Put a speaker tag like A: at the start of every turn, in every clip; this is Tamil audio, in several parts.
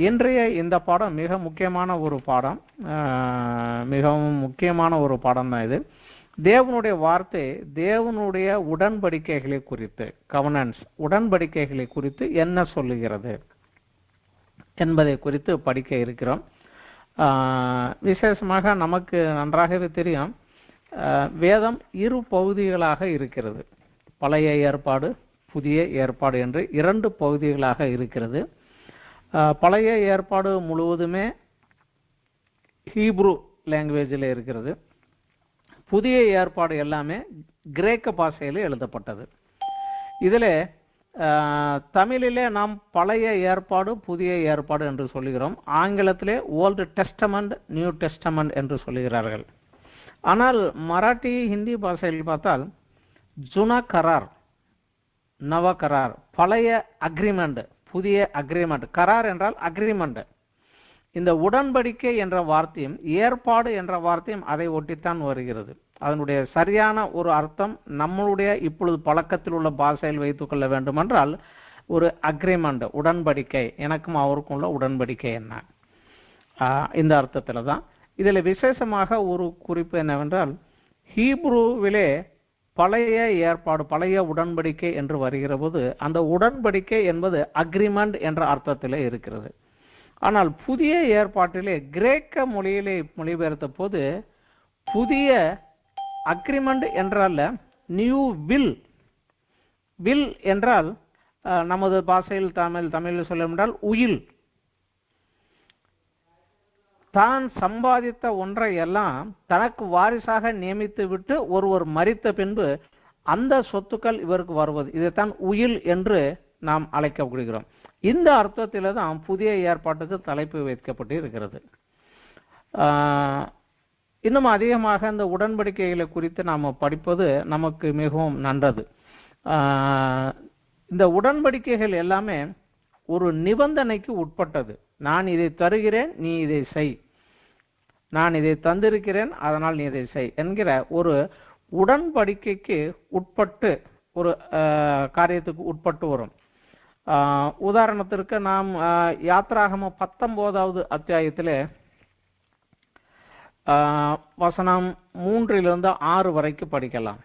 A: இன்றைய இந்த பாடம் மிக முக்கியமான ஒரு பாடம். மிகவும் முக்கியமான ஒரு பாடம் தான் இது. தேவனுடைய வார்த்தை தேவனுடைய உடன்படிக்கைகளை குறித்து, கவனன்ஸ் உடன்படிக்கைகளை குறித்து என்ன சொல்லுகிறது என்பதை குறித்து படிக்க இருக்கிறோம். விசேஷமாக நமக்கு நன்றாகவே தெரியும், வேதம் இரு பகுதிகளாக இருக்கிறது. பழைய ஏற்பாடு, புதிய ஏற்பாடு என்று இரண்டு பகுதிகளாக இருக்கிறது. பழைய ஏற்பாடு முழுவதுமே ஹீப்ரு லாங்குவேஜில் இருக்கிறது. புதிய ஏற்பாடு எல்லாமே கிரேக்க பாஷையில் எழுதப்பட்டது. இதில் தமிழிலே நாம் பழைய ஏற்பாடு, புதிய ஏற்பாடு என்று சொல்லுகிறோம். ஆங்கிலத்திலே ஓல்டு டெஸ்டமெண்ட், நியூ டெஸ்டமெண்ட் என்று சொல்லுகிறார்கள். ஆனால் மராட்டி, ஹிந்தி பாஷையில் பார்த்தால் ஜுனா கரார், நவ கரார், பழைய அக்ரிமெண்ட், புதிய அக்ரிமெண்ட். கரார் என்றால் அக்ரிமெண்ட். இந்த உடன்படிக்கை என்ற வார்த்தையும் ஏற்பாடு என்ற வார்த்தையும் அதை ஒட்டித்தான் வருகிறது. அதனுடைய சரியான ஒரு அர்த்தம் நம்மளுடைய இப்பொழுது பழக்கத்தில் உள்ள பாஷையில் வைத்துக் கொள்ள வேண்டுமென்றால் ஒரு அக்ரிமெண்ட், உடன்படிக்கை, எனக்கும் அவருக்கும் உள்ள உடன்படிக்கை என்ன, இந்த அர்த்தத்தில் தான். இதில் விசேஷமாக ஒரு குறிப்பு என்னவென்றால், ஹீப்ருவிலே பழைய ஏற்பாடு, பழைய உடன்படிக்கை என்று வருகிற போது அந்த உடன்படிக்கை என்பது அக்ரிமெண்ட் என்ற அர்த்தத்தில் இருக்கிறது. ஆனால் புதிய ஏற்பாட்டிலே கிரேக்க மொழியிலே மொழிபெயர்த்த போது புதிய அக்ரிமெண்ட் என்றால் நியூ வில். வில் என்றால் நமது பாஷையில் தமிழில் சொல்ல என்றால் உயில். தான் சம்பாதித்த ஒன்றை எல்லாம் தனக்கு வாரிசாக நியமித்து விட்டு ஒருவர் மரித்த பின்பு அந்த சொத்துக்கள் இவருக்கு வருவது, இதைத்தான் உயில் என்று நாம் அழைக்கப்படுகிறோம். இந்த அர்த்தத்தில் தான் புதிய ஏற்பாட்டுக்கு தலைப்பு வைக்கப்பட்டு இருக்கிறது. இன்னும் அதிகமாக இந்த உடன்படிக்கைகளை குறித்து நாம் படிப்பது நமக்கு மிகவும் நல்லது. இந்த உடன்படிக்கைகள் எல்லாமே ஒரு நிபந்தனைக்கு உட்பட்டது. நான் இதை தருகிறேன், நீ இதை செய். நான் இதை தந்திருக்கிறேன், அதனால் நீ இதை செய் என்கிற ஒரு உடன்படிக்கைக்கு உட்பட்டு ஒரு காரியத்துக்கு உட்பட்டு வரும். உதாரணத்திற்கு நாம் யாத்ராகம 19வது அத்தியாயத்திலே வசனம் 3-6 வரைக்கும் படிக்கலாம்.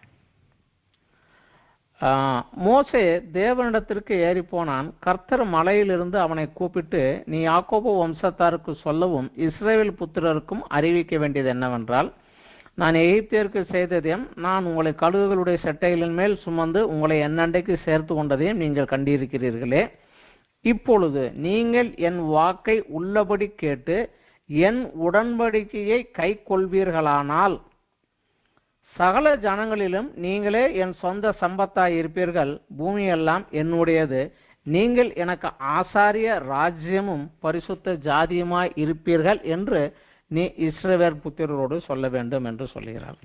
A: மோசே தேவனிடத்திற்கு ஏறி போனான். கர்த்தர் மலையிலிருந்து அவனை கூப்பிட்டு, நீ யாக்கோபு வம்சத்தாருக்கு சொல்லவும் இஸ்ரவேல் புத்திரருக்கும் அறிவிக்க வேண்டியது என்னவென்றால், நான் எகிப்தியருக்கு செய்ததையும் நான் உங்களை கழுகுகளுடைய செட்டைகளின் மேல் சுமந்து உங்களை என்னண்டைக்கு சேர்த்து கொண்டதையும் நீங்கள் கண்டிருக்கிறீர்களே. இப்பொழுது நீங்கள் என் வாக்கை உள்ளபடி கேட்டு என் உடன்படிக்கையை கை கொள்வீர்களானால் சகல ஜனங்களிலும் நீங்களே என் சொந்த சம்பத்தாய் இருப்பீர்கள். பூமியெல்லாம் என்னுடையது. நீங்கள் எனக்கு ஆசாரிய ராஜ்யமும் பரிசுத்த ஜாதியுமாய் இருப்பீர்கள் என்று நீ இஸ்ரவேல் புத்திரரோடு சொல்ல வேண்டும் என்று சொல்கிறார்.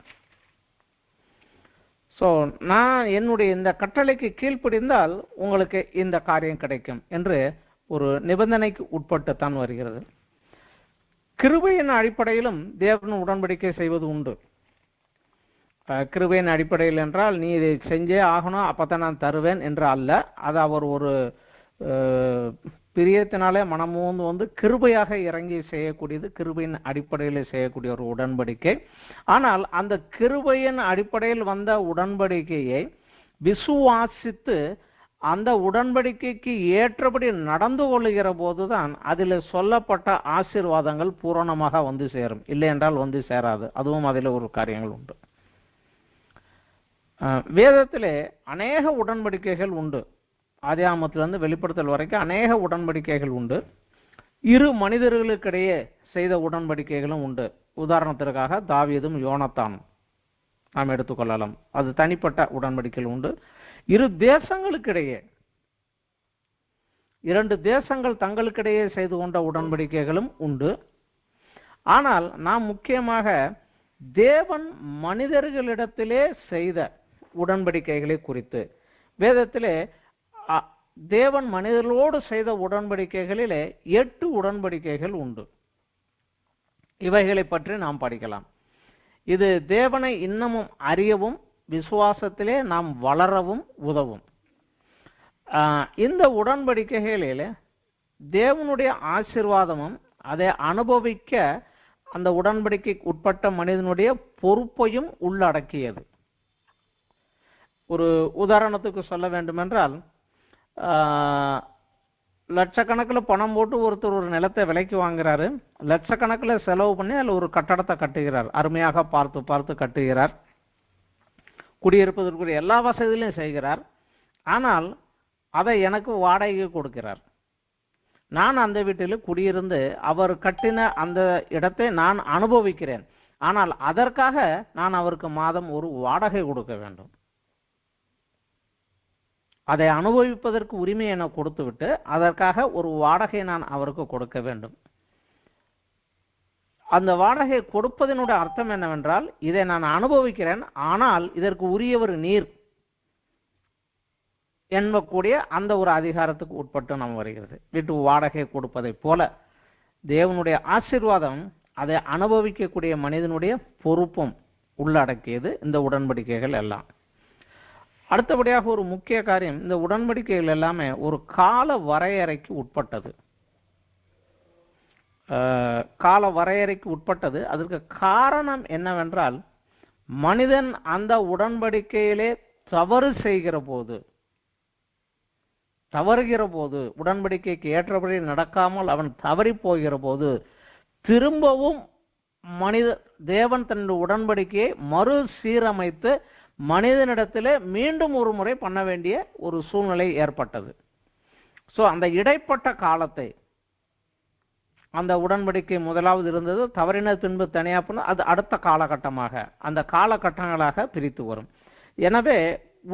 A: ஸோ நான் என்னுடைய இந்த கட்டளைக்கு கீழ்ப்படிந்தால் உங்களுக்கு இந்த காரியம் கிடைக்கும் என்று ஒரு நிபந்தனைக்கு உட்பட்டுத்தான் வருகிறது. கிருபையின் அடிப்படையிலும் தேவன் உடன்படிக்கை செய்வது உண்டு. கிருபையின் அடிப்படையில் என்றால் நீ இதை செஞ்சே ஆகணும், அப்பதான் நான் தருவேன் என்று அல்ல. அது அவர் ஒரு பிரியத்தினாலே மனமோந்து வந்து கிருபையாக இறங்கி செய்யக்கூடியது, கிருபையின் அடிப்படையில் செய்யக்கூடிய ஒரு உடன்படிக்கை. ஆனால் அந்த கிருபையின் அடிப்படையில் வந்த உடன்படிக்கையை விசுவாசித்து அந்த உடன்படிக்கைக்கு ஏற்றபடி நடந்து கொள்ளுகிற போதுதான் அதில் சொல்லப்பட்ட ஆசீர்வாதங்கள் பூரணமாக வந்து சேரும். இல்லை என்றால் வந்து சேராது. அதுவும் அதில் ஒரு காரியங்கள் உண்டு. வேதத்திலே அநேக உடன்படிக்கைகள் உண்டு. ஆதியாகமத்திலிருந்து வெளிப்படுத்தல் வரைக்கும் அநேக உடன்படிக்கைகள் உண்டு. இரு மனிதர்களுக்கிடையே செய்த உடன்படிக்கைகளும் உண்டு. உதாரணத்திற்காக தாவீதும் யோனத்தானும் நாம் எடுத்துக்கொள்ளலாம். அது தனிப்பட்ட உடன்படிக்கைகள் உண்டு. இரு தேசங்களுக்கிடையே, இரண்டு தேசங்கள் தங்களுக்கிடையே செய்து கொண்ட உடன்படிக்கைகளும் உண்டு. ஆனால் நாம் முக்கியமாக தேவன் மனிதர்களிடத்திலே செய்த உடன்படிக்கைகளை குறித்து, வேதத்திலே தேவன் மனிதர்களோடு செய்த உடன்படிக்கைகளிலே 8 உடன்படிக்கைகள் உண்டு. இவைகளை பற்றி நாம் படிக்கலாம். இது தேவனை இன்னமும் அறியவும் விசுவாசத்திலே நாம் வளரவும் உதவும். இந்த உடன்படிக்கைகளில் தேவனுடைய ஆசீர்வாதமும் அதை அனுபவிக்க அந்த உடன்படிக்கைக்கு உட்பட்ட மனிதனுடைய பொறுப்பையும் உள்ளடக்கியது. ஒரு உதாரணத்துக்கு சொல்ல வேண்டுமென்றால், லட்சக்கணக்கில் பணம் போட்டு ஒருத்தர் ஒரு நிலத்தை விலைக்கு வாங்குறாரு, லட்சக்கணக்கில் செலவு பண்ணி அதில் ஒரு கட்டடத்தை கட்டுகிறார், அருமையாக பார்த்து பார்த்து கட்டுகிறார், குடியிருப்பதற்குரிய எல்லா வசதிகளையும் செய்கிறார். ஆனால் அதை எனக்கு வாடகைக்கு கொடுக்கிறார். நான் அந்த வீட்டில் குடியிருந்து அவர் கட்டின அந்த இடத்தை நான் அனுபவிக்கிறேன். ஆனால் அதற்காக நான் அவருக்கு மாதம் ஒரு வாடகை கொடுக்க வேண்டும். அதை அனுபவிப்பதற்கு உரிமை என கொடுத்துவிட்டு அதற்காக ஒரு வாடகை நான் அவருக்கு கொடுக்க வேண்டும். அந்த வாடகை கொடுப்பதனுடைய அர்த்தம் என்னவென்றால், இதை நான் அனுபவிக்கிறேன், ஆனால் இதற்கு உரியவர் நீர் என்பக்கூடிய அந்த ஒரு அதிகாரத்துக்கு உட்பட்டு நாம் வருகிறது. வீட்டு வாடகை கொடுப்பதை போல தேவனுடைய ஆசீர்வாதம் அதை அனுபவிக்கக்கூடிய மனிதனுடைய பொறுப்பும் உள்ளடக்கியது இந்த உடன்படிக்கைகள் எல்லாம். அடுத்தபடியாக ஒரு முக்கிய காரியம், இந்த உடன்படிக்கைகள் எல்லாமே ஒரு கால வரையறைக்கு உட்பட்டது. கால வரையறைக்கு உட்பட்டது. அதற்கு காரணம் என்னவென்றால், மனிதன் அந்த உடன்படிக்கையிலே தவறுகிற போது, உடன்படிக்கைக்கு ஏற்றபடி நடக்காமல் அவன் தவறி போகிற போது, திரும்பவும் தேவன் தன்னுடைய உடன்படிக்கையை மறுசீரமைத்து மனிதனிடத்திலே மீண்டும் ஒரு முறை பண்ண வேண்டிய ஒரு சூழ்நிலை ஏற்பட்டது. ஸோ அந்த இடைப்பட்ட காலத்தை, அந்த உடன்படிக்கை முதலாவது இருந்தது, தவறின பின்பு தனியாக பண்ண, அது அடுத்த காலகட்டமாக அந்த காலகட்டங்களாக பிரித்து வரும். எனவே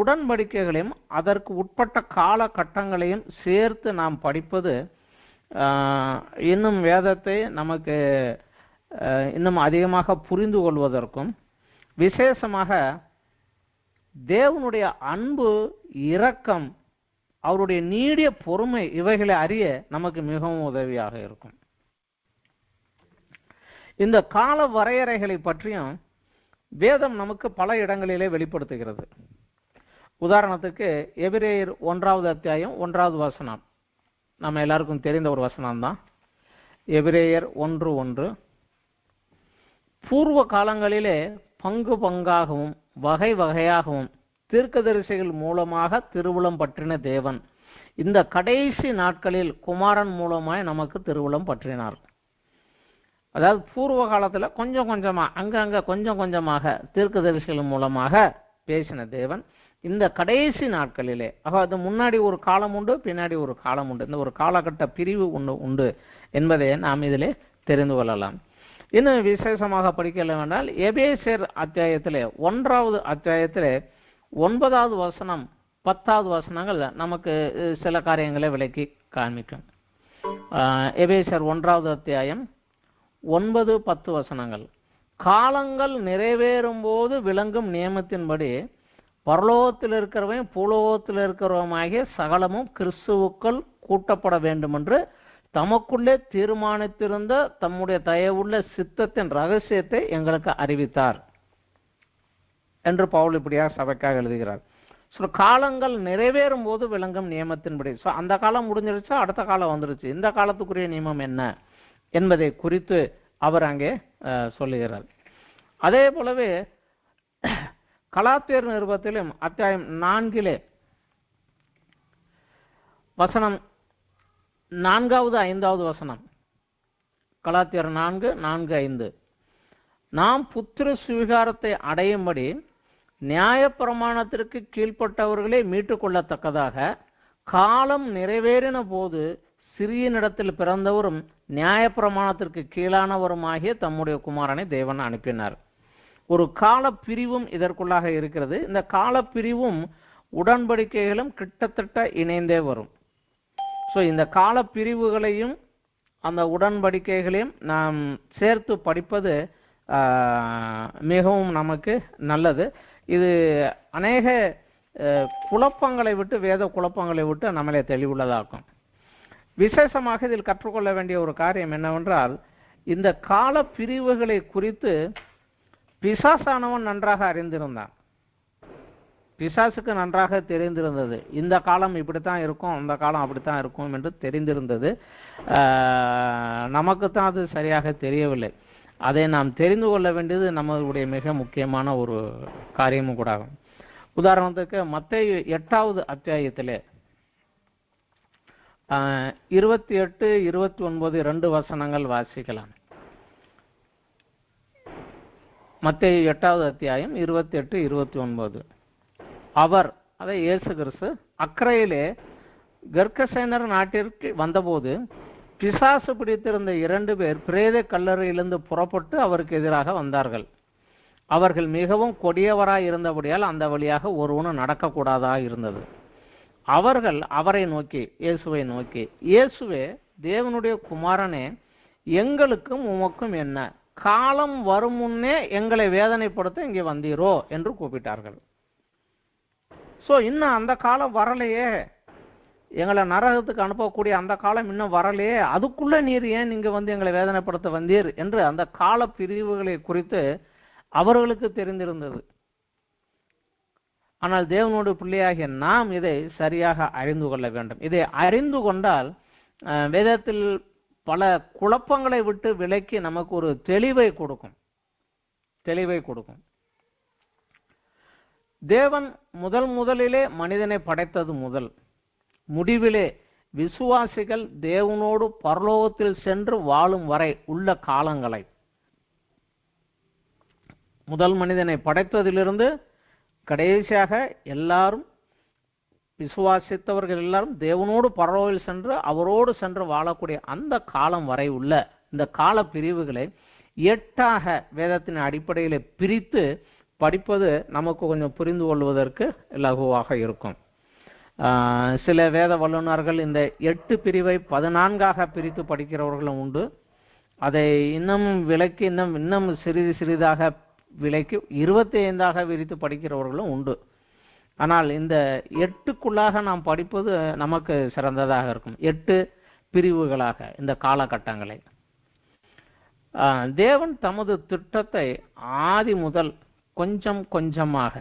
A: உடன்படிக்கைகளையும் அதற்கு உட்பட்ட காலகட்டங்களையும் சேர்த்து நாம் படிப்பது இன்னும் வேதத்தை நமக்கு இன்னும் அதிகமாக புரிந்து கொள்வதற்கும், விசேஷமாக தேவனுடைய அன்பு, இரக்கம், அவருடைய நீடிய பொறுமை, இவைகளை அறிய நமக்கு மிகவும் உதவியாக இருக்கும். இந்த கால வரையறைகளை பற்றியும் வேதம் நமக்கு பல இடங்களிலே வெளிப்படுத்துகிறது. உதாரணத்துக்கு எபிரேயர் 1வது அத்தியாயம் 1வது வசனம், நம்ம எல்லாருக்கும் தெரிந்த ஒரு வசனம் தான். எபிரேயர் 1:1, பூர்வ காலங்களிலே பங்கு பங்காகவும் வகை வகையாகவும் தீர்க்கதரிசிகள் மூலமாக திருவுளம் பற்றின தேவன் இந்த கடைசி நாட்களில் குமாரன் மூலமாய் நமக்கு திருவுளம் பற்றினார். அதாவது பூர்வ காலத்துல கொஞ்சம் கொஞ்சமா, அங்கங்க கொஞ்சம் கொஞ்சமாக தீர்க்கதரிசிகள் மூலமாக பேசின தேவன் இந்த கடைசி நாட்களிலே, அது முன்னாடி ஒரு காலம் உண்டு, பின்னாடி ஒரு காலம் உண்டு, இந்த ஒரு காலகட்ட பிரிவு உண்டு என்பதை நாம் இதிலே தெரிந்து கொள்ளலாம். இன்னும் விசேஷமாக படிக்கல வேண்டால், எபேசியர் அத்தியாயத்திலே 1வது அத்தியாயத்திலே 9வது வசனம் 10வது வசனங்கள் நமக்கு சில காரியங்களை விளக்கி காண்பிக்கும். எபேசியர் 1வது அத்தியாயம் 9-10 வசனங்கள், காலங்கள் நிறைவேறும் போது விளங்கும் நியமத்தின்படி பரலோகத்தில் இருக்கிறவன் பூலோகத்தில் இருக்கிறவமாகிய சகலமும் கிறிஸ்துவுக்குள் கூட்டப்பட வேண்டும் என்று தமக்குள்ளே தீர்மானித்திருந்த தம்முடைய தயவுள்ள சித்தத்தின் ரகசியத்தை எங்களுக்கு அறிவித்தார் என்று பவுல் இப்படியாக சபைக்காக எழுதுகிறார். ஸோ காலங்கள் நிறைவேறும் போது விளங்கும் நியமத்தின்படி, ஸோ அந்த காலம் முடிஞ்சிருச்சா, அடுத்த காலம் வந்துருச்சு, இந்த காலத்துக்குரிய நியமம் என்ன என்பதை குறித்து அவர் அங்கே சொல்லுகிறார். அதே போலவே கலாத்தியர் நிருபத்திலும் அத்தியாயம் 4 வசனம் 4வது 5வது வசனம், கலாத்தியர் 4:4-5, நாம் புத்திர சுவிகாரத்தை அடையும்படி நியாயப்பிரமாணத்திற்கு கீழ்ப்பட்டவர்களே மீட்டுக் கொள்ளத்தக்கதாக காலம் நிறைவேறின போது சிறியனிடத்தில் பிறந்தவரும் நியாயப்பிரமாணத்திற்கு கீழானவருமாகிய தம்முடைய குமாரனை தேவன் அனுப்பினார். ஒரு கால பிரிவும் இதற்குள்ளாக இருக்கிறது. இந்த கால பிரிவும் உடன்படிக்கைகளும் கிட்டத்தட்ட இணைந்தே வரும். ஸோ இந்த கால பிரிவுகளையும் அந்த உடன்படிக்கைகளையும் நாம் சேர்த்து படிப்பது மிகவும் நமக்கு நல்லது. இது அநேக குழப்பங்களை விட்டு, வேத குழப்பங்களை விட்டு நம்மளை தெளிவுள்ளதாக்கும். விசேஷமாக இதில் கற்றுக்கொள்ள வேண்டிய ஒரு காரியம் என்னவென்றால், இந்த கால பிரிவுகளை குறித்து பிசாசானவன் நன்றாக அறிந்திருந்தான். பிசாசுக்கு நன்றாக தெரிந்திருந்தது. இந்த காலம் இப்படித்தான் இருக்கும், அந்த காலம் அப்படித்தான் இருக்கும் என்று தெரிந்திருந்தது. நமக்குத்தான் அது சரியாக தெரியவில்லை. அதை நாம் தெரிந்து கொள்ள வேண்டியது நம்மளுடைய மிக முக்கியமான ஒரு காரியமும் கூட ஆகும். உதாரணத்துக்கு மத்தேயு 8வது அத்தியாயத்திலே 28, 29 2 வசனங்கள் வாசிக்கலாம். மத்தேயு 8வது அத்தியாயம் 28, 29. அவர், அதை இயேசு கிறிஸ்து, அக்கரையிலே கெர்கசேனர் நாட்டிற்கு வந்தபோது பிசாசு பிடித்திருந்த 2 பேர் பிரேத கல்லறையிலிருந்து புறப்பட்டு அவருக்கு எதிராக வந்தார்கள். அவர்கள் மிகவும் கொடியவராய் இருந்தபடியால் அந்த வழியாக ஒருவனும் நடக்கக்கூடாதா இருந்தது. அவர்கள் அவரை நோக்கி, இயேசுவை நோக்கி, இயேசுவே, தேவனுடைய குமாரனே, எங்களுக்கும் உமக்கும் என்ன? காலம் வரும் முன்னே எங்களை வேதனைப்படுத்த இங்கே வந்தீரோ என்று கூப்பிட்டார்கள். இன்னும் அந்த காலம் வரலையே, எங்களை நரகத்துக்கு அனுப்பக்கூடிய அந்த காலம் இன்னும் வரலையே, அதுக்குள்ள நீர் ஏன் நீங்க வந்து எங்களை வேதனைப்படுத்த வந்தீர் என்று அந்த கால பிரிவுகளை குறித்து அவர்களுக்கு தெரிந்திருந்தது. ஆனால் தேவனோடு பிள்ளையாகிய நாம் இதை சரியாக அறிந்து கொள்ள வேண்டும். இதை அறிந்து கொண்டால் வேதத்தில் பல குழப்பங்களை விட்டு விலக்கி நமக்கு ஒரு தெளிவை கொடுக்கும். தேவன் முதலிலே மனிதனை படைத்தது முதல் முடிவிலே விசுவாசிகள் தேவனோடு பரலோகத்தில் சென்று வாழும் வரை உள்ள காலங்களை, முதல் மனிதனை படைத்ததிலிருந்து கடைசியாக எல்லாரும் விசுவாசித்தவர்கள் எல்லாரும் தேவனோடு பரலோகத்தில் சென்று அவரோடு சென்று வாழக்கூடிய அந்த காலம் வரை உள்ள இந்த கால பிரிவுகளை 8ஆக வேதத்தின் அடிப்படையில் பிரித்து படிப்பது நமக்கு கொஞ்சம் புரிந்து கொள்வதற்கு இலகுவாக இருக்கும். சில வேத வல்லுநர்கள் இந்த 8 பிரிவை 14ஆக பிரித்து படிக்கிறவர்களும் உண்டு. அதை இன்னும் விலக்கி இன்னும் சிறிதாக விலக்கி 25ஆக விரித்து படிக்கிறவர்களும் உண்டு. ஆனால் இந்த 8க்குள்ளாக நாம் படிப்பது நமக்கு சிறந்ததாக இருக்கும். 8 பிரிவுகளாக இந்த காலகட்டங்களை தேவன் தமது திட்டத்தை ஆதி முதல் கொஞ்சம் கொஞ்சமாக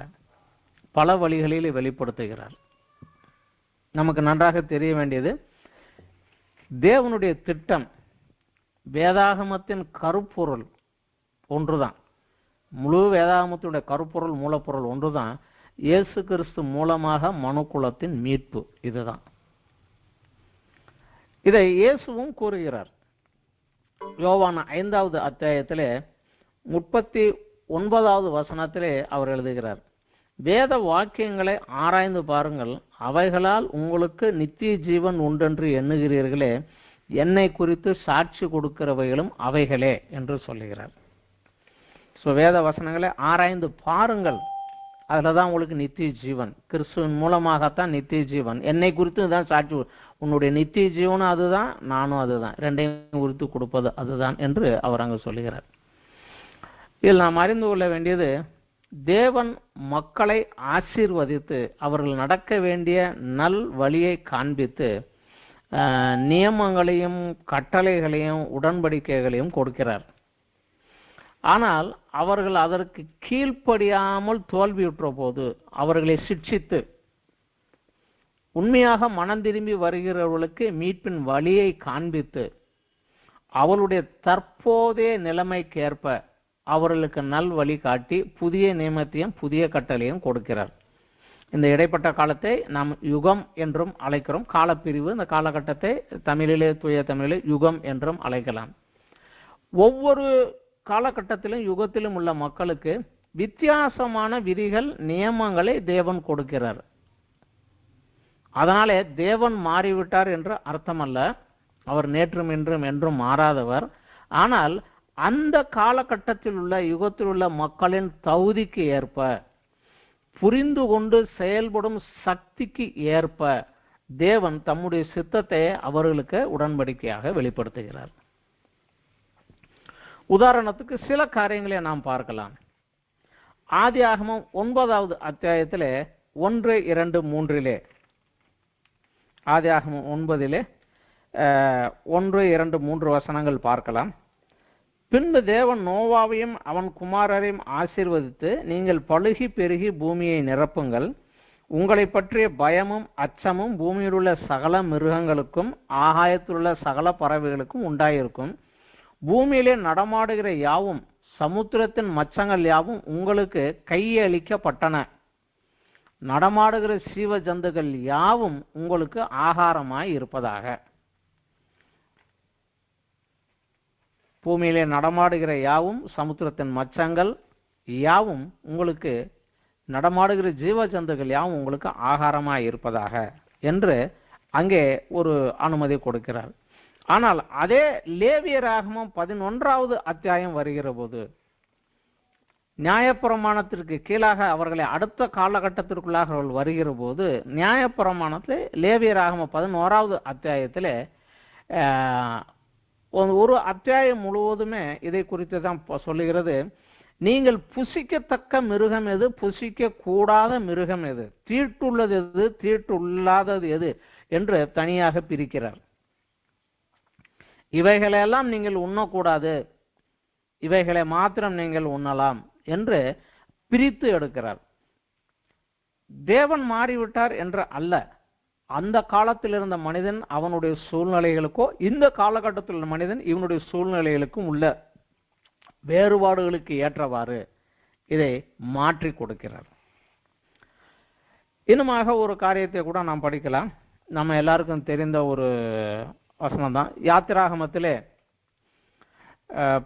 A: பல வழிகளில் வெளிப்படுத்துகிறார். நமக்கு நன்றாக தெரிய வேண்டியது, தேவனுடைய திட்டம், வேதாகமத்தின் கருப்பொருள் ஒன்றுதான். முழு வேதாகமத்தினுடைய கருப்பொருள் மூலப்பொருள் ஒன்றுதான். இயேசு கிறிஸ்து மூலமாக மனுக்குலத்தின் மீட்பு. இதுதான். இதை இயேசுவும் கூறுகிறார். யோவான் 5வது அத்தியாயத்திலே 39வது வசனத்திலே அவர் எழுதுகிறார், வேத வாக்கியங்களை ஆராய்ந்து பாருங்கள், அவைகளால் உங்களுக்கு நித்திய ஜீவன் உண்டென்று எண்ணுகிறீர்களே, என்னை குறித்து சாட்சி கொடுக்கிறவைகளும் அவைகளே என்று சொல்லுகிறார். வேத வசனங்களை ஆராய்ந்து பாருங்கள், அதில் தான் உங்களுக்கு நித்திய ஜீவன், கிறிஸ்துவின் மூலமாகத்தான் நித்திய ஜீவன். என்னை குறித்து தான் சாட்சி, உன்னுடைய நித்திய ஜீவனும் அதுதான், நானும் அதுதான், ரெண்டையும் குறித்து கொடுப்பது அதுதான் என்று அவர் அங்கு சொல்லுகிறார். இதில் நாம் அறிந்து கொள்ள வேண்டியது, தேவன் மக்களை ஆசீர்வதித்து அவர்கள் நடக்க வேண்டிய நல் வழியை காண்பித்து நியமங்களையும் கட்டளைகளையும் உடன்படிக்கைகளையும் கொடுக்கிறார். ஆனால் அவர்கள் அதற்கு கீழ்ப்படியாமல் தோல்வியுற்ற போது அவர்களை சிட்சித்து உண்மையாக மனம் திரும்பி வருகிறவர்களுக்கு மீட்பின் வழியை காண்பித்து அவருடைய தற்போதைய நிலைமைக்கேற்ப அவர்களுக்கு நல் வழி காட்டி புதிய நியமத்தையும் புதிய கட்டளையும் கொடுக்கிறார். இந்த இடைப்பட்ட காலத்தை நாம் யுகம் என்றும் அழைக்கிறோம். காலப்பிரிவு, இந்த காலகட்டத்தை தமிழிலே, தூய தமிழிலே யுகம் என்றும் அழைக்கலாம். ஒவ்வொரு காலகட்டத்திலும் யுகத்திலும் உள்ள மக்களுக்கு வித்தியாசமான விதிகள் நியமங்களை தேவன் கொடுக்கிறார். அதனாலே தேவன் மாறிவிட்டார் என்று அர்த்தமல்ல. அவர் நேற்றும் இன்றும் என்றும் மாறாதவர். ஆனால் அந்த காலகட்டத்தில் உள்ள யுகத்தில் உள்ள மக்களின் தகுதிக்கு ஏற்ப, புரிந்து கொண்டு செயல்படும் சக்திக்கு ஏற்ப தேவன் தம்முடைய சித்தத்தை அவர்களுக்கு உடன்படிக்கையாக வெளிப்படுத்துகிறார். உதாரணத்துக்கு சில காரியங்களை நாம் பார்க்கலாம். ஆதியாகமம் 9வது அத்தியாயத்திலே 1, 2, 3 ஆதியாகமம் 9 1, 2, 3 வசனங்கள் பார்க்கலாம். பின்பு தேவன் நோவாவையும் அவன் குமாரரையும் ஆசீர்வதித்து, நீங்கள் பலுகி பெருகி பூமியை நிரப்புங்கள், உங்களை பற்றிய பயமும் அச்சமும் பூமியில் உள்ள சகல மிருகங்களுக்கும் ஆகாயத்தில் உள்ள சகல பறவைகளுக்கும் உண்டாயிருக்கும். பூமியிலே நடமாடுகிற யாவும் சமுத்திரத்தின் மச்சங்கள் யாவும் உங்களுக்கு கையளிக்கப்பட்டன. நடமாடுகிற சீவ ஜந்துகள் யாவும் உங்களுக்கு ஆகாரமாய் இருப்பதாக. பூமியிலே நடமாடுகிற யாவும் சமுத்திரத்தின் மச்சங்கள் யாவும் உங்களுக்கு நடமாடுகிற ஜீவ ஜந்துகள் யாவும் உங்களுக்கு ஆகாரமாய் இருப்பதாக என்று அங்கே ஒரு அனுமதி கொடுக்கிறார். ஆனால் அதே லேவியராகமம் 11வது அத்தியாயம் வருகிற போது நியாயப்பிரமாணத்திற்கு கீழாக அவர்களை அடுத்த காலகட்டத்திற்குள்ளாக அவர்கள் வருகிற போது நியாயப்பிரமாணத்தில் லேவியராகமம் 11வது அத்தியாயத்தில் ஒரு அத்தியாயம் முழுவதுமே இதை குறித்து தான் சொல்லுகிறது. நீங்கள் புசிக்கத்தக்க மிருகம் எது, புசிக்க கூடாத மிருகம் எது, தீட்டுள்ளது எது, தீட்டுள்ளாதது எது என்று தனியாக பிரிக்கிறார். இவைகளெல்லாம் நீங்கள் உண்ணக்கூடாது, இவைகளை மாத்திரம் நீங்கள் உண்ணலாம் என்று பிரித்து எடுக்கிறார். தேவன் மாறிவிட்டார் என்று அல்ல, அந்த காலத்தில் இருந்த மனிதன் அவனுடைய சூழ்நிலைகளுக்கோ இந்த காலகட்டத்தில் உள்ள மனிதன் இவனுடைய சூழ்நிலைகளுக்கும் உள்ள வேறுபாடுகளுக்கு ஏற்றவாறு இதை மாற்றி கொடுக்கிறார். இன்னுமாக ஒரு காரியத்தை கூட நாம் படிக்கலாம். நம்ம எல்லாருக்கும் தெரிந்த ஒரு வசனம் தான். யாத்திராகமத்திலே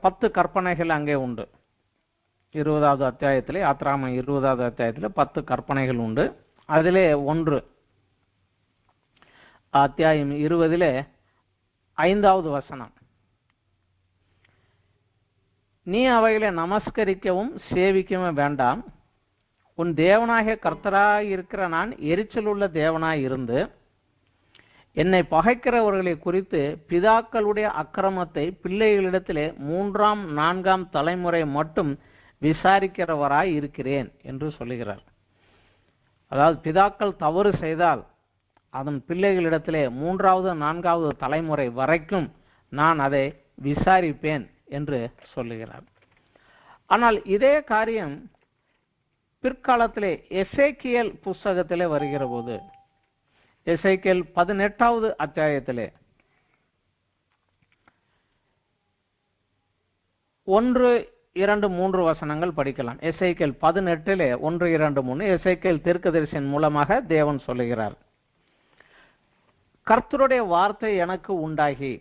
A: 10 கற்பனைகள் அங்கே உண்டு. 20வது அத்தியாயத்திலே, யாத்திராகமம் 20வது அத்தியாயத்தில் 10 கற்பனைகள் உண்டு. அதிலே ஒன்று அத்தியாயம் 20 5வது வசனம். நீ அவைகளை நமஸ்கரிக்கவும் சேவிக்கவும் வேண்டாம். உன் தேவனாகிய கர்த்தராய் இருக்கிற நான் எரிச்சல் உள்ள தேவனாய் இருந்து என்னை பகைக்கிறவர்களை குறித்து பிதாக்களுடைய அக்கிரமத்தை பிள்ளைகளிடத்திலே 3ஆம் 4ஆம் தலைமுறை மட்டும் விசாரிக்கிறவராய் இருக்கிறேன் என்று சொல்லுகிறார். அதாவது பிதாக்கள் தவறு செய்தால் அதன் பிள்ளைகளிடத்திலே 3வது 4வது தலைமுறை வரைக்கும் நான் அதை விசாரிப்பேன் என்று சொல்லுகிறார். ஆனால் இதே காரியம் பிற்காலத்திலே எசேக்கியேல் புஸ்தகத்திலே வருகிற போது எசேக்கியேல் 18வது அத்தியாயத்திலே 1, 2, 3 வசனங்கள் படிக்கலாம். எசேக்கியேல் 18 1, 2, 3 எசேக்கியேல் தீர்க்கதரிசியின் மூலமாக தேவன் சொல்லுகிறார். கர்த்தருடைய வார்த்தை எனக்கு உண்டாகி,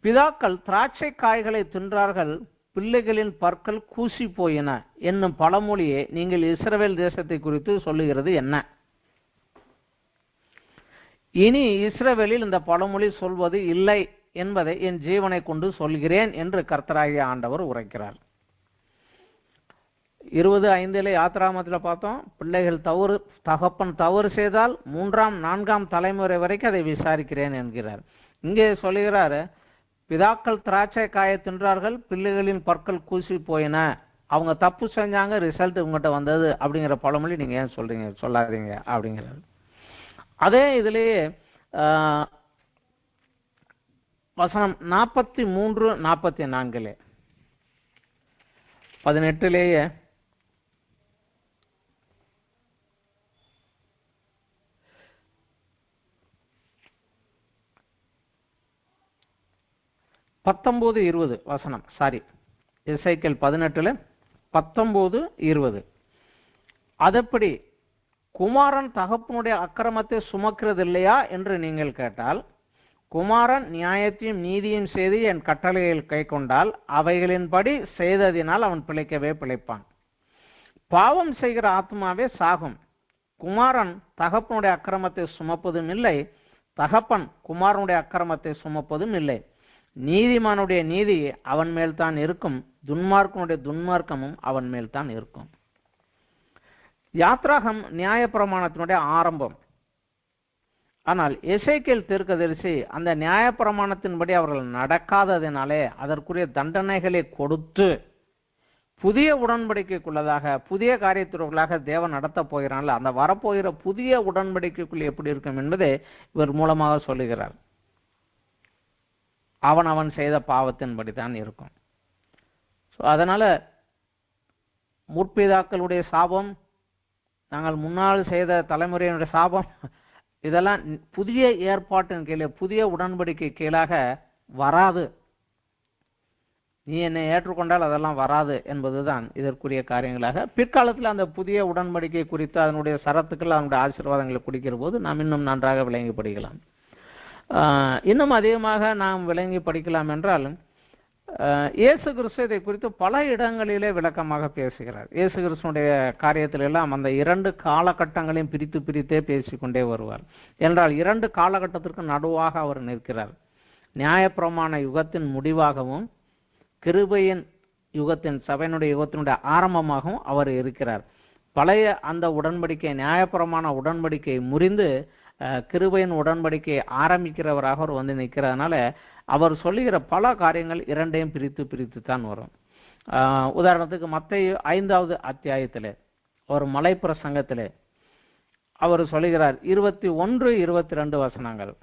A: பிதாக்கள் திராட்சை காய்களை தின்றார்கள், பிள்ளைகளின் பற்கள் கூசி போயின என்னும் பழமொழியை நீங்கள் இஸ்ரவேல் தேசத்தை குறித்து சொல்லுகிறது என்ன? இனி இஸ்ரவேலில் இந்த பழமொழி சொல்வது இல்லை என்பதை என் ஜீவனை கொண்டு சொல்கிறேன் என்று கர்த்தராகிய ஆண்டவர் உரைக்கிறார். 20:5 யாத்திராகமத்தில் பார்த்தோம். பிள்ளைகள் தகப்பன் தவறு செய்தால் 3ஆம் 4ஆம் தலைமுறை வரைக்கும் அதை விசாரிக்கிறேன் என்கிறார். இங்கே சொல்லுகிறார், பிதாக்கள் திராட்சை காயை தின்றார்கள், பிள்ளைகளின் பற்கள் கூசி போயின. அவங்க தப்பு செஞ்சாங்க, ரிசல்ட் உங்கள்கிட்ட வந்தது அப்படிங்கிற பழமொழி நீங்க ஏன் சொல்றீங்க, சொல்லாதீங்க அப்படிங்கிறார். அதே இதுலேயே வசனம் 43, 44 18 19, 20 வசனம். சாரி, எசேக்கியேல் 18 19, 20. அதப்படி குமாரன் தகப்பனுடைய அக்கிரமத்தை சுமக்கிறது இல்லையா என்று நீங்கள் கேட்டால், குமாரன் நியாயத்தையும் நீதியும் செய்து என் கட்டளையில் கை கொண்டால் அவைகளின்படி செய்ததினால் அவன் பிழைக்கவே பிழைப்பான். பாவம் செய்கிற ஆத்மாவே சாகும். குமாரன் தகப்பனுடைய அக்கிரமத்தை சுமப்பதும் இல்லை, தகப்பன் குமாரனுடைய அக்கிரமத்தை சுமப்பதும் இல்லை. நீதிமானுடைய நீதி அவன் மேல் தான் இருக்கும், துன்மார்க்கனுடைய துன்மார்க்கமும் அவன் மேல் தான் இருக்கும். யாத்ராகம் நியாயப்பிரமாணத்தினுடைய ஆரம்பம். ஆனால் எசேக்கியேல் தீர்க்கதரிசி அந்த நியாயப்பிரமாணத்தின்படி அவர்கள் நடக்காததினாலே அதற்குரிய தண்டனைகளை கொடுத்து புதிய உடன்படிக்கைக்குள்ளதாக புதிய காரியத்திற்குள்ளாக தேவன் நடத்த போகிறான். அந்த வரப்போகிற புதிய உடன்படிக்கைக்குள் எப்படி இருக்கும் என்பதை இவர் மூலமாக சொல்லுகிறார். அவன் செய்த பாவத்தின்படி தான் இருக்கும். அதனால முற்பிதாக்களுடைய சாபம் நாங்கள் முன்னால் செய்த தலைமுறையினுடைய சாபம் இதெல்லாம் புதிய ஏற்பாட்டின் கீழே புதிய உடன்படிக்கை கீழாக வராது. நீ என்னை ஏற்றுக்கொண்டால் அதெல்லாம் வராது என்பதுதான் இதற்குரிய காரியங்களாக பிற்காலத்தில் அந்த புதிய உடன்படிக்கை குறித்து அதனுடைய சரத்துக்கள் அதனுடைய ஆசீர்வாதங்களை குடிக்கிற போது நாம் இன்னும் நன்றாக விளங்கி படிக்கலாம். இன்னும் அதிகமாக நாம் விளங்கி படிக்கலாம் என்றால் இயேசு கிறிஸ்து இதை குறித்து பல இடங்களிலே விளக்கமாக பேசுகிறார். இயேசு கிறிஸ்துடைய காரியத்திலெல்லாம் அந்த 2 காலகட்டங்களையும் பிரித்து பிரித்தே பேசிக்கொண்டே வருவார். என்றால் 2 காலகட்டத்திற்கு நடுவாக அவர் நிற்கிறார். நியாயப்பிரமாண யுகத்தின் முடிவாகவும் கிருபையின் யுகத்தின் சபையினுடைய யுகத்தினுடைய ஆரம்பமாகவும் அவர் இருக்கிறார். பழைய அந்த உடன்படிக்கை நியாயப்பிரமாண உடன்படிக்கை முறிந்து கிருபையின் உடன்படிக்கை ஆரம்பிக்கிறவராக அவர் வந்து நிற்கிறதுனால அவர் சொல்லுகிற பல காரியங்கள் 2ஐயும் பிரித்து பிரித்து தான் வரும். உதாரணத்துக்கு மத்தேயு 5வது அத்தியாயத்திலே ஒரு மலை பிரசங்கத்திலே அவர் சொல்லுகிறார் 21, 22 வசனங்கள்.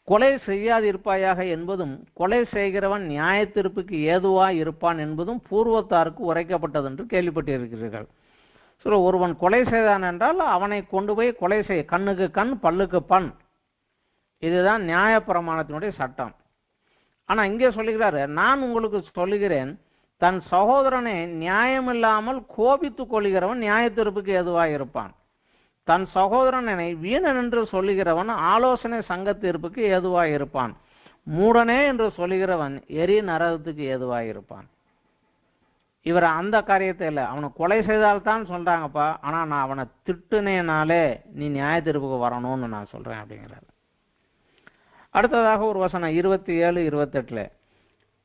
A: கொலை செய்யாதிருப்பாயாக என்பதும் கொலை செய்கிறவன் நியாயத்தீர்ப்புக்கு ஏதுவாய் இருப்பான் என்பதும் பூர்வத்தாருக்கு உரைக்கப்பட்டது என்று கேள்விப்பட்டிருக்கிறீர்கள். ஒருவன் கொலை செய்தான் என்றால் அவனை கொண்டு போய் கொலை செய், கண்ணுக்கு கண் பல்லுக்கு பண். இதுதான் நியாயப்பிரமாணத்தினுடைய சட்டம். ஆனா இங்கே சொல்லுகிறாரு, நான் உங்களுக்கு சொல்லுகிறேன், தன் சகோதரனை நியாயமில்லாமல் கோபித்து கொள்கிறவன் நியாயத்தீர்ப்புக்கு ஏதுவாய் இருப்பான். தன் சகோதரனை வீணன் என்று சொல்லுகிறவன் ஆலோசனை சங்க தீர்ப்புக்கு ஏதுவாய் இருப்பான். மூடனே என்று சொல்லுகிறவன் எரி நரகத்துக்கு ஏதுவாய் இருப்பான். இவர் அந்த காரியத்தை இல்லை, அவனை கொலை செய்தால்தான் சொல்றாங்கப்பா, ஆனா நான் அவனை திட்டுனேனாலே நீ நியாய தீர்ப்புக்கு வரணும்னு நான் சொல்றேன் அப்படிங்கிறார். அடுத்ததாக ஒரு வசனம் 27, 28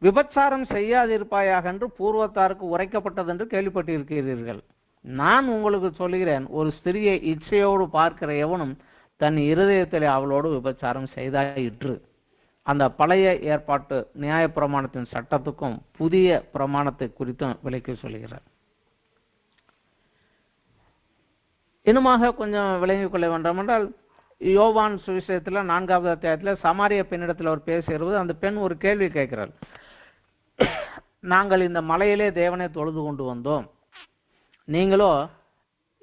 A: விபச்சாரம் செய்யாதிருப்பாயாக என்று பூர்வத்தாருக்கு உரைக்கப்பட்டது என்று கேள்விப்பட்டிருக்கிறீர்கள். நான் உங்களுக்கு சொல்லுகிறேன், ஒரு ஸ்திரியை இச்சையோடு பார்க்கிற எவனும் தன் இருதயத்திலே அவளோடு விபச்சாரம் செய்தாயிற்று. அந்த பழைய ஏற்பாட்டு நியாயப்பிரமாணத்தின் சட்டத்துக்கும் புதிய பிரமாணத்தை குறித்தும் விளக்கி சொல்கிறார். இன்னுமாக கொஞ்சம் விளங்கிக் கொள்ள வேண்டும் என்றால் யோவான் சுவிசேஷத்துல 4வது அத்தியாயத்தில் சமாரிய பெண்ணிடத்தில் அவர் பேசுகிறது. அந்த பெண் ஒரு கேள்வி கேட்கிறார், நாங்கள் இந்த மலையிலே தேவனை தொழுது கொண்டு வந்தோம், நீங்களோ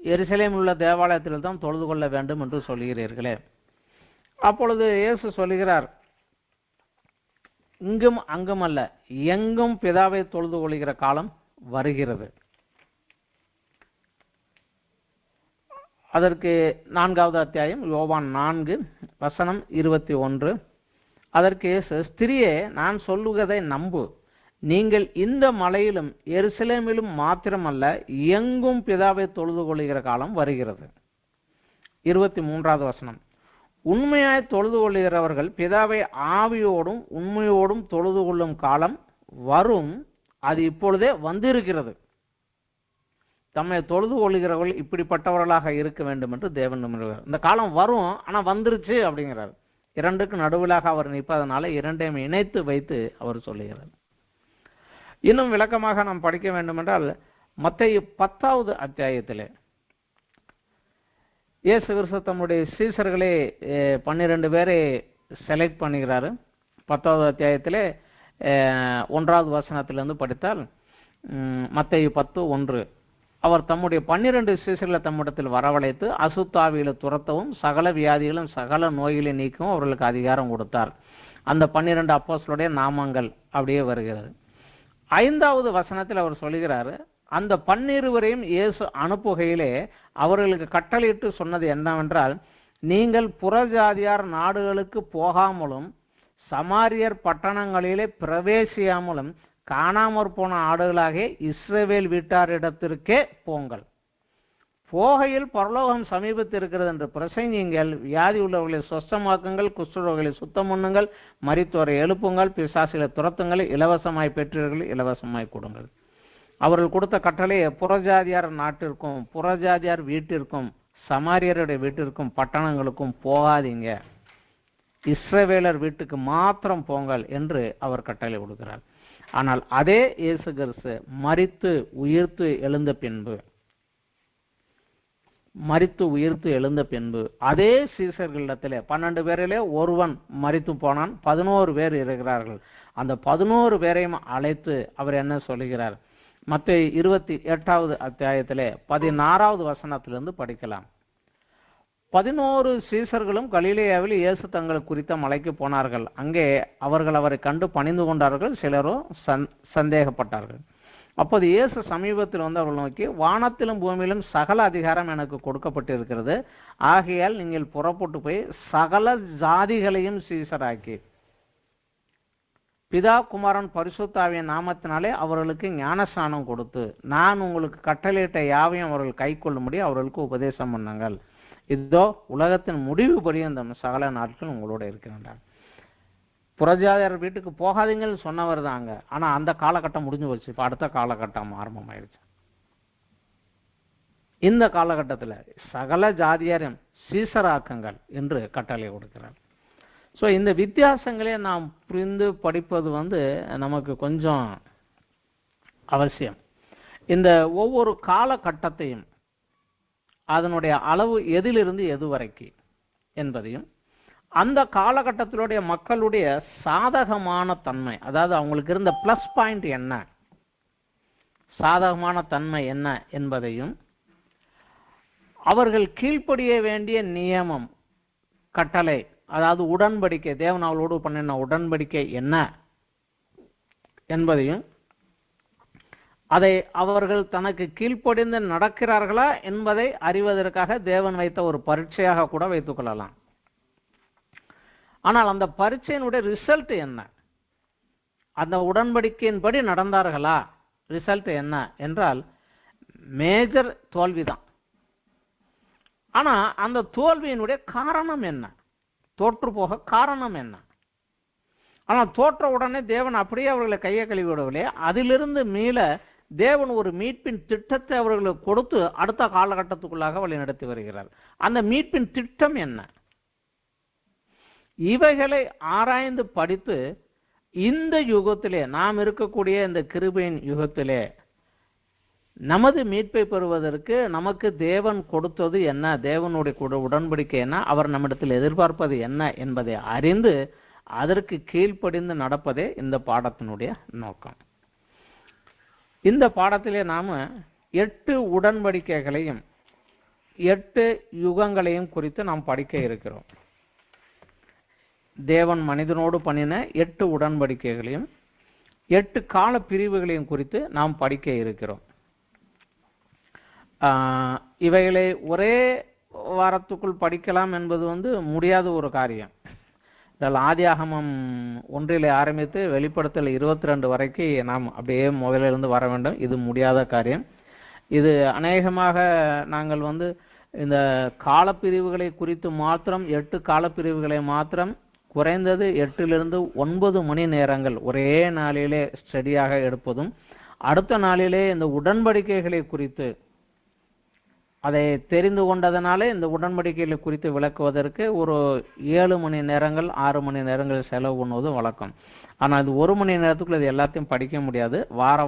A: எருசலேமில் உள்ள தேவாலயத்தில் தான் தொழுது கொள்ள வேண்டும் என்று சொல்கிறீர்களே. அப்பொழுது இயேசு சொல்லுகிறார், இங்கும் அங்கும் அல்ல, எங்கும் பிதாவை தொழுது கொள்கிற காலம் வருகிறது. அதற்கு 4வது அத்தியாயம் யோவான் 4 வசனம் 21. அதற்கு இயேசு, ஸ்திரியே, நான் சொல்லுவதை நம்பு, நீங்கள் இந்த மலையிலும் எருசலேமிலும் மாத்திரமல்ல எங்கும் பிதாவை தொழுது கொள்கிற காலம் வருகிறது. 23வது வசனம், உண்மையாய் தொழுது கொள்கிறவர்கள் பிதாவை ஆவியோடும் உண்மையோடும் தொழுது கொள்ளும் காலம் வரும், அது இப்பொழுதே வந்திருக்கிறது. தம்மை தொழுது கொள்கிறவர்கள் இப்படிப்பட்டவர்களாக இருக்க வேண்டும் என்று தேவன் நம்புகிறார். இந்த காலம் வரும், ஆனா வந்துருச்சு அப்படிங்கிறார். 2க்கு நடுவிலாக அவர் நிற்பதனால 2ஐயும் இணைத்து வைத்து அவர் சொல்லுகிறார். இன்னும் விளக்கமாக நாம் படிக்க வேண்டும் என்றால் மத்தேயு 10வது அத்தியாயத்திலே இயேசு கிறிஸ்து தம்முடைய சீசர்களே 12 பேரை செலக்ட் பண்ணுகிறாரு. 10வது அத்தியாயத்திலே 1வது வசனத்திலிருந்து படித்தால் மத்தேயு 10:1 அவர் தம்முடைய 12 சீசர்களை தம்மிடத்தில் வரவழைத்து அசுத்தாவியில துரத்தவும் சகல வியாதிகளும் சகல நோய்களை நீக்கவும் அவர்களுக்கு அதிகாரம் கொடுத்தார். அந்த 12 அப்போஸ்தலருடைய நாமங்கள் அப்படியே வருகிறது. 5வது வசனத்தில் அவர் சொல்லுகிறார், அந்த 12 இயேசு அனுப்புகையிலே அவர்களுக்கு கட்டளையிட்டு சொன்னது என்னவென்றால், நீங்கள் புறஜாதியார் நாடுகளுக்கு போகாமலும் சமாரியர் பட்டணங்களிலே பிரவேசியாமலும் காணாமற் போன ஆடுகளாக இஸ்ரவேல் வீட்டாரிடத்திற்கே போங்கள். போகையில் பரலோகம் சமீபத்திருக்கிறது என்று பிரசங்கியுங்கள், வியாதி உள்ளவர்களை சொஸ்தமாக்குங்கள், குஷ்டரோகிகளை சுத்தம் பண்ணுங்கள், மரித்தோரை எழுப்புங்கள், பிசாசுகளை துரத்துங்கள், இலவசமாய் பெற்றீர்கள் இலவசமாய் கொடுங்கள். அவர்கள் கொடுத்த கட்டளையை புறஜாதியார் நாட்டிற்கும் புறஜாதியார் வீட்டிற்கும் சமாரியருடைய வீட்டிற்கும் பட்டணங்களுக்கும் போகாதீங்க, இஸ்ரவேலர் வீட்டுக்கு மாத்திரம் போங்கள் என்று அவர் கட்டளை கொடுக்கிறார். ஆனால் அதே இயேசு கிறிஸ்து மரித்து உயிர்த்து எழுந்த பின்பு அதே சீசர்களிடத்திலே 12 பேரிலே ஒருவன் மரித்து போனான், 11 பேர் இருக்கிறார்கள். அந்த 11 பேரையும் அழைத்து அவர் என்ன சொல்லுகிறார், மத்தேயு 28வது அத்தியாயத்திலே 16வது வசனத்திலிருந்து படிக்கலாம். 11 சீசர்களும் கலிலேயாவில் இயேசு தங்கள் குறித்த மலைக்கு போனார்கள். அங்கே அவர்கள் அவரை கண்டு பணிந்து கொண்டார்கள். சிலரோ சந்தேகப்பட்டார்கள். அப்போது இயேசு சமீபத்தில் வந்து அவர்கள் நோக்கி, வானத்திலும் பூமியிலும் சகல அதிகாரம் எனக்கு கொடுக்கப்பட்டிருக்கிறது. ஆகையால் நீங்கள் புறப்பட்டு போய் சகல ஜாதிகளையும் சீசராக்கி பிதா குமாரன் பரிசுத்தாவியின் நாமத்தினாலே அவர்களுக்கு ஞானஸ்நானம் கொடுத்து நான் உங்களுக்கு கட்டளையிட்ட யாவையும் அவர்கள் கை கொள்ளும்படி அவர்களுக்கு உபதேசம் பண்ணுங்கள். இதோ உலகத்தின் முடிவு பரியந்தம் சகல நாட்கள் உங்களோட இருக்கின்றார். புறஜாதியார் வீட்டுக்கு போகாதீங்கன்னு சொன்னவர் தாங்க. ஆனா அந்த காலகட்டம் முடிஞ்சு போச்சு. இப்ப அடுத்த காலகட்டம் ஆரம்பமாயிருச்சு. இந்த காலகட்டத்தில் சகல ஜாதியாரையும் சீசராக்குங்கள் என்று கட்டளை கொடுக்கிறார். ஸோ இந்த வித்தியாசங்களே நாம் புரிந்து படிப்பது வந்து நமக்கு கொஞ்சம் அவசியம். இந்த ஒவ்வொரு காலகட்டத்தையும் அதனுடைய அளவு எதிலிருந்து எது வரைக்கும் என்பதையும் அந்த காலகட்டத்திலுடைய மக்களுடைய சாதகமான தன்மை, அதாவது அவங்களுக்கு இருந்த பிளஸ் பாயிண்ட் என்ன, சாதகமான தன்மை என்ன என்பதையும் அவர்கள் கீழ்ப்படிய வேண்டிய நியமம், கட்டளை, அதாவது உடன்படிக்கை, தேவன் அவளோடு பண்ணின உடன்படிக்கை என்ன என்பதையும் அதை அவர்கள் தனக்கு கீழ்ப்படிந்து நடக்கிறார்களா என்பதை அறிவதற்காக தேவன் வைத்த ஒரு பரீட்சையாக கூட வைத்துக் கொள்ளலாம். ஆனால் அந்த பரீட்சையினுடைய ரிசல்ட் என்ன, அந்த உடன்படிக்கையின்படி நடந்தார்களா, ரிசல்ட் என்ன என்றால் மேஜர் தோல்விதான். ஆனா அந்த தோல்வியினுடைய காரணம் என்ன, தோற்று போக காரணம் என்ன? ஆனால் தோற்ற உடனே தேவன் அப்படியே அவர்களை கையை கழுவி விடவில்லை. அதிலிருந்து மீள தேவன் ஒரு மீட்பின் திட்டத்தை அவர்களுக்கு கொடுத்து அடுத்த காலகட்டத்துக்குள்ளாக வழி நடத்தி வருகிறார். அந்த மீட்பின் திட்டம் என்ன? இவைகளை ஆராய்ந்து படித்து இந்த யுகத்திலே, நாம் இருக்கக்கூடிய இந்த கிருபையின் யுகத்திலே நமது மீட்பை பெறுவதற்கு நமக்கு தேவன் கொடுத்தது என்ன, தேவனுடைய உடன்படிக்கை என்ன, அவர் நம்மிடத்தில் எதிர்பார்ப்பது என்ன என்பதை அறிந்து அதற்கு கீழ்ப்படிந்து நடப்பதே இந்த பாடத்தினுடைய நோக்கம். இந்த பாடத்திலே நாம 8 உடன்படிக்கைகளையும் 8 யுகங்களையும் குறித்து நாம் படிக்க இருக்கிறோம். தேவன் மனிதனோடு பண்ணின 8 உடன்படிக்கைகளையும் 8 கால பிரிவுகளையும் குறித்து நாம் படிக்க இருக்கிறோம். இவைகளை ஒரே வாரத்துக்குள் படிக்கலாம் என்பது வந்து முடியாத ஒரு காரியம். இதில் ஆதியாகமம் 1 ஆரம்பித்து வெளிப்படுத்தல் 22 வரைக்கும் நாம் அப்படியே முதலிலிருந்து வர வேண்டும். இது முடியாத காரியம். இது அநேகமாக நாங்கள் வந்து இந்த காலப்பிரிவுகளை குறித்து மாத்திரம் 8 காலப்பிரிவுகளை மாத்திரம் குறைந்தது 8 to 9 மணி நேரங்கள் ஒரே நாளிலே ஸ்டடியாக எடுப்பதும், அடுத்த நாளிலே இந்த உடன்படிக்கைகளை குறித்து அதை தெரிந்து கொண்டதனாலே இந்த உடன்படிக்கைகளை குறித்து விளக்குவதற்கு ஒரு 7 மணி நேரங்கள் 6 மணி நேரங்கள் செலவு பண்ணுவது வழக்கம். ஆனால் இது 1 மணி நேரத்துக்குள்ள இது எல்லாத்தையும் படிக்க முடியாது.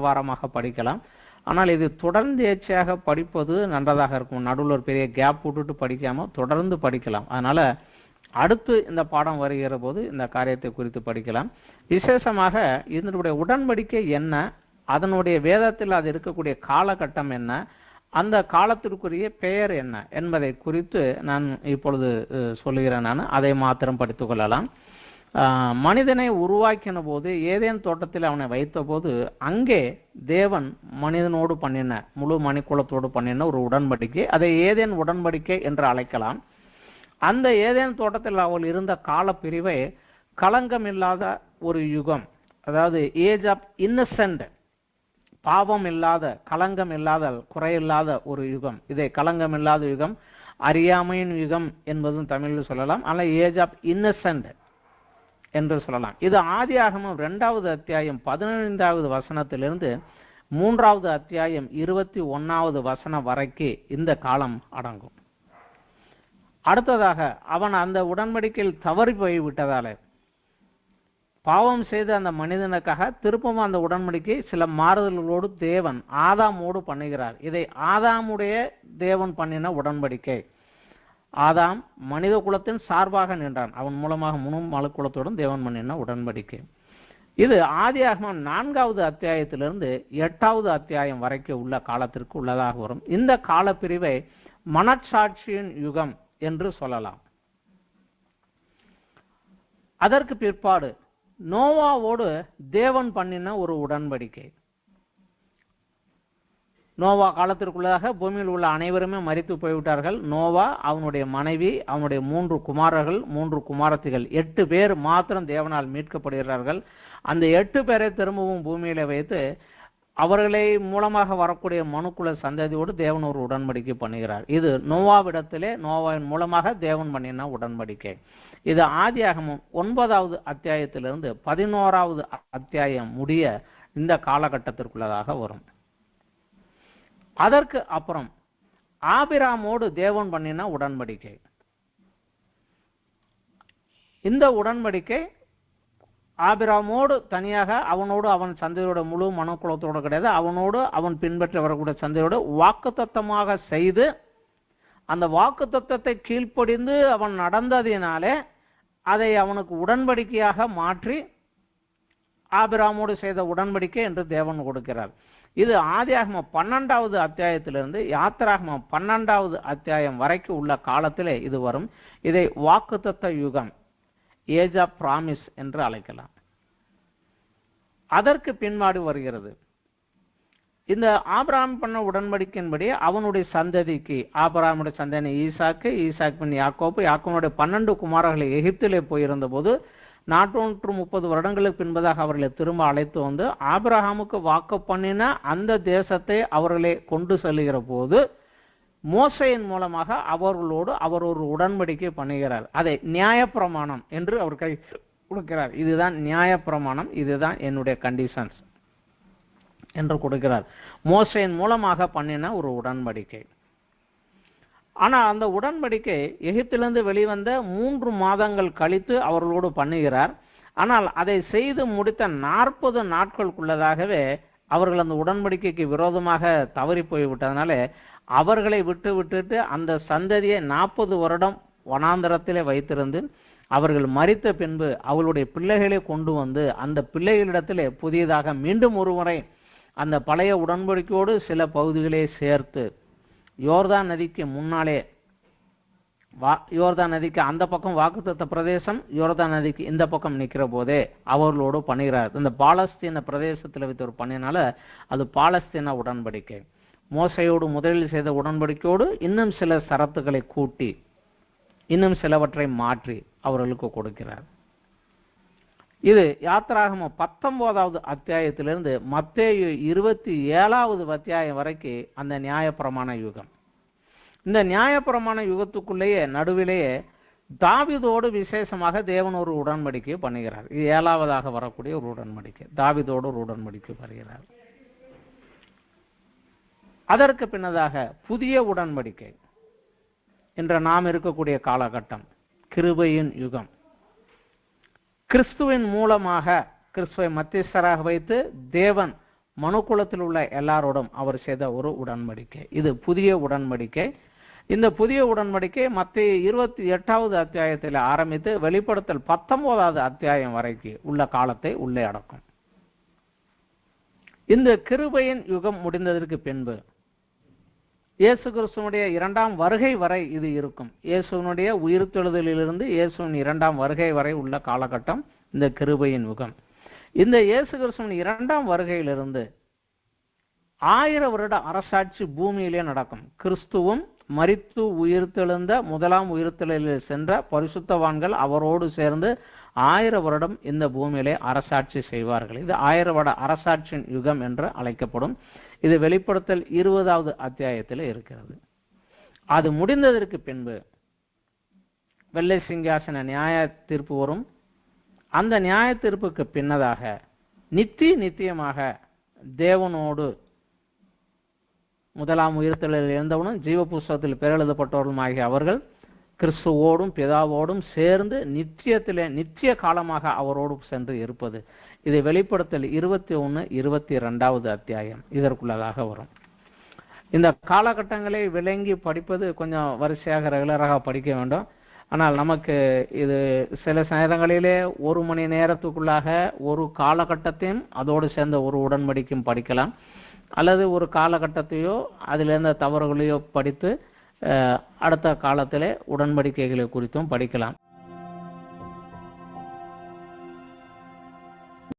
A: வாரமாக படிக்கலாம். ஆனால் இது தொடர்ந்து ஏச்சையாக படிப்பது நன்றதாக இருக்கும். நடுவில் ஒரு பெரிய கேப் விட்டுட்டு படிக்காமல் தொடர்ந்து படிக்கலாம். அதனால அடுத்து இந்த பாடம் வருகிற போது இந்த காரியத்தை குறித்து படிக்கலாம். விசேஷமாக இதனுடைய உடன்படிக்கை என்ன, அதனுடைய வேதத்தில் அது இருக்கக்கூடிய காலகட்டம் என்ன, அந்த காலத்திற்குரிய பெயர் என்ன என்பதை குறித்து நான் இப்பொழுது சொல்லுகிறேன். நான் அதை மாத்திரம் படித்துக் கொள்ளலாம். மனிதனை உருவாக்கின போது, ஏதேன் தோட்டத்தில் அவனை வைத்த போது, அங்கே தேவன் மனிதனோடு பண்ணின, முழு மனிதகுலத்தோடு பண்ணின ஒரு உடன்படிக்கை, அதை ஏதேன் உடன்படிக்கை என்று அழைக்கலாம். அந்த ஏதேன் தோட்டத்தில் அவள் இருந்த கால பிரிவை களங்கமில்லாத ஒரு யுகம், அதாவது ஏஜ் ஆஃப் இன்னசென்ட், பாவம் இல்லாத, களங்கம் இல்லாத, குறையில்லாத ஒரு யுகம். இதை களங்கம் இல்லாத யுகம், அறியாமையின் யுகம் என்பதும் தமிழில் சொல்லலாம். ஆனால் ஏஜ் ஆஃப் இன்னசென்ட் என்று சொல்லலாம். இது ஆதியாகமம் 2வது அத்தியாயம் 15வது வசனத்திலிருந்து 3வது அத்தியாயம் 21வது வசனம் வரைக்கும் இந்த காலம் அடங்கும். அடுத்ததாக அவன் அந்த உடன்படிக்கையில் தவறி போய்விட்டதால பாவம் செய்த அந்த மனிதனுக்காக திருப்பவும் அந்த உடன்படிக்கை சில மாறுதல்களோடு தேவன் ஆதாமோடு பண்ணுகிறார். இதை ஆதாமுடைய தேவன் பண்ணின உடன்படிக்கை. ஆதாம் மனித குலத்தின் சார்பாக நின்றான். அவன் மூலமாக முழு மனுக்குலத்தோடும் தேவன் பண்ணின உடன்படிக்கை. இது ஆதியாகமம் 4வது அத்தியாயத்திலிருந்து 8வது அத்தியாயம் வரைக்கும் உள்ள காலத்திற்கு உள்ளதாக வரும். இந்த காலப்பிரிவை மனச்சாட்சியின் யுகம் என்று சொல்லலாம். அதற்கு பிற்பாடு நோவாவோடு தேவன் பண்ணின ஒரு உடன்படிக்கை. நோவா காலத்திற்குள்ளதாக பூமியில் உள்ள அனைவருமே மரித்து போய்விட்டார்கள். நோவா, அவனுடைய மனைவி, அவனுடைய 3 குமாரர்கள், 3 குமாரத்திகள், 8 பேர் மாத்திரம் தேவனால் மீட்கப்படுகிறார்கள். அந்த 8 பேரை திரும்பவும் பூமியில வைத்து அவர்களை மூலமாக வரக்கூடிய மனுக்குல சந்ததியோடு தேவன் ஒரு உடன்படிக்கை பண்ணுகிறார். இது நோவாவிடத்திலே நோவாவின் மூலமாக தேவன் பண்ணின உடன்படிக்கை. இது ஆதியாகமம் 9வது அத்தியாயத்திலிருந்து 11வது அத்தியாயம் முடிய இந்த காலகட்டத்திற்குள்ளதாக வரும். அதற்கு அப்புறம் ஆபிராமோடு தேவன் பண்ணின உடன்படிக்கை. இந்த உடன்படிக்கை ஆபிராமோடு தனியாக, அவனோடு அவன் சந்தையோட முழு மனக்குலத்தோடு கிடையாது, அவனோடு அவன் பின்பற்றி வரக்கூடிய சந்தையோடு வாக்குத்தத்தமாக செய்து, அந்த வாக்குத்தத்தத்தை கீழ்ப்படிந்து அவன் நடந்ததினாலே அதை அவனுக்கு உடன்படிக்கையாக மாற்றி ஆபிராமோடு செய்த உடன்படிக்கை என்று தேவன் கொடுக்கிறார். இது ஆதியாகமம் 12வது அத்தியாயத்திலிருந்து யாத்திராகமம் 12வது அத்தியாயம் வரைக்கும் உள்ள காலத்திலே இது வரும். இதை வாக்குத்தத்த யுகம், ஏஜ் ஆஃப் பிராமிஸ் என்று அழைக்கலாம். அதற்கு பின்பாடு வருகிறது இந்த ஆபிரகாம் பண்ண உடன்படிக்கையின்படி அவனுடைய சந்ததிக்கு, ஆபிரகாமுடைய சந்ததி ஈசாக்கு, ஈசாக்கு பின் யாக்கோபு, யாக்கோபுடைய 12 குமாரர்களை எகிப்திலே போயிருந்த போது 430 வருடங்களுக்கு பின்பதாக அவர்களை திரும்ப அழைத்து வந்து ஆபிரகாமுக்கு வாக்கு பண்ணின அந்த தேசத்தை அவர்களை கொண்டு செல்லுகிற போது மோசையின் மூலமாக அவர்களோடு அவர் ஒரு உடன்படிக்கை பண்ணுகிறார். அதை நியாயப்பிரமாணம் என்று அவர் கை கொடுக்கிறார். இதுதான் நியாயப்பிரமாணம், இதுதான் என்னுடைய கண்டிஷன்ஸ் என்று கொடுக்கிறார். மோசையின் மூலமாக பண்ணின ஒரு உடன்படிக்கை. ஆனால் அந்த உடன்படிக்கை எகிப்திலிருந்து வெளிவந்த 3 மாதங்கள் கழித்து அவர்களோடு பண்ணுகிறார். ஆனால் அதை செய்து முடித்த 40 நாட்களுக்குள்ளதாகவே அவர்கள் அந்த உடன்படிக்கைக்கு விரோதமாக தவறி போய்விட்டதுனால அவர்களை விட்டுட்டு அந்த சந்ததியை 40 வருடம் வனாந்தரத்திலே வைத்திருந்து அவர்கள் மரித்த பின்பு அவர்களுடைய பிள்ளைகளை கொண்டு வந்து அந்த பிள்ளைகளிடத்திலே புதியதாக மீண்டும் ஒருமுறை அந்த பழைய உடன்படிக்கையோடு சில பகுதிகளை சேர்த்து யோர்தான் நதிக்கு முன்னாலே, யோர்தான் நதிக்கு அந்த பக்கம் வாக்குத்தத்த பிரதேசம், யோர்தான் நதிக்கு இந்த பக்கம் நிற்கிற போதே அவர்களோடு பண்ணுகிறார். இந்த பாலஸ்தீன பிரதேசத்தில் வைத்து ஒரு பண்ணினால அது பாலஸ்தீன உடன்படிக்கை. மோசையோடு முதலில் செய்த உடன்படிக்கையோடு இன்னும் சில சரத்துக்களை கூட்டி இன்னும் சிலவற்றை மாற்றி அவர்களுக்கு கொடுக்கிறார். இது யாத்திராகமம் 19வது அத்தியாயத்திலிருந்து மத்தேயு 27வது அத்தியாயம் வரைக்கும் அந்த நியாயப்பிரமாண யுகம். இந்த நியாயப்பிரமாண யுகத்துக்குள்ளேயே நடுவிலேயே தாவீதோடு விசேஷமாக தேவன் ஒரு உடன்படிக்கை பண்ணுகிறார். இது 7வதாக வரக்கூடிய ஒரு உடன்படிக்கை. தாவீதோடு ஒரு உடன்படிக்கை வருகிறார். அதற்கு பின்னதாக புதிய உடன்படிக்கை என்ற நாம் இருக்கக்கூடிய காலகட்டம், கிருபையின் யுகம். கிறிஸ்துவின் மூலமாக கிறிஸ்துவை மத்தியஸ்தராக வைத்து தேவன் மனுக்குலத்தில் உள்ள எல்லாரோடும் அவர் செய்த ஒரு உடன்படிக்கை. இது புதிய உடன்படிக்கை. இந்த புதிய உடன்படிக்கை மத்தேயு 28வது அத்தியாயத்தில் ஆரம்பித்து வெளிப்படுத்தல் 19வது அத்தியாயம் வரைக்கும் உள்ள காலத்தை உள்ளே அடக்கும். இந்த கிருபையின் யுகம் முடிந்ததற்கு பின்பு இயேசு கிறிஸ்துவனுடைய 2ஆம் வருகை வரை இது இருக்கும். இயேசுவனுடைய உயிர்த்தெழுதலிலிருந்து இயேசுவின் 2ஆம் வருகை வரை உள்ள காலகட்டம் இந்த கிருபையின் யுகம். இந்த இயேசு கிறிஸ்துவின் 2ஆம் வருகையிலிருந்து 1000 வருட அரசாட்சி பூமியிலே நடக்கும். கிறிஸ்துவும் மரித்து உயிர்த்தெழுந்த முதலாம் உயிர்த்தெழுதலில் சென்ற பரிசுத்தவான்கள் அவரோடு சேர்ந்து 1000 வருடம் இந்த பூமியிலே அரசாட்சி செய்வார்கள். இது 1000 வருட அரசாட்சியின் யுகம் என்று அழைக்கப்படும். இது வெளிப்படுத்தல் 20வது அத்தியாயத்தில் இருக்கிறது. அது முடிந்ததற்கு பின்பு வெள்ளை சிங்காசன நியாய தீர்ப்பு வரும். அந்த நியாய தீர்ப்புக்கு பின்னதாக நித்தியமாக தேவனோடு முதலாம் உயிர்த்தெழுதலில் இருந்தவனும் ஜீவ புஸ்தகத்தில் பெயர் எழுதப்பட்டவர்களும் ஆகிய அவர்கள் கிறிஸ்துவோடும் பிதாவோடும் சேர்ந்து நித்திய காலமாக அவரோடு சென்று இருப்பது. இதை வெளிப்படுத்தல் 21, 22வது அத்தியாயம் இதற்குள்ளதாக வரும். இந்த காலகட்டங்களை விளங்கி படிப்பது கொஞ்சம் வரிசையாக ரெகுலராக படிக்க வேண்டும். ஆனால் நமக்கு இது சில நேரங்களிலே 1 மணி நேரத்துக்குள்ளாக ஒரு காலகட்டத்தையும் அதோடு சேர்ந்த ஒரு உடன்படிக்கையும் படிக்கலாம், அல்லது ஒரு காலகட்டத்தையோ அதிலிருந்த தவறுகளையோ படித்து அடுத்த காலத்திலே உடன்படிக்கைகளை குறித்தும் படிக்கலாம்.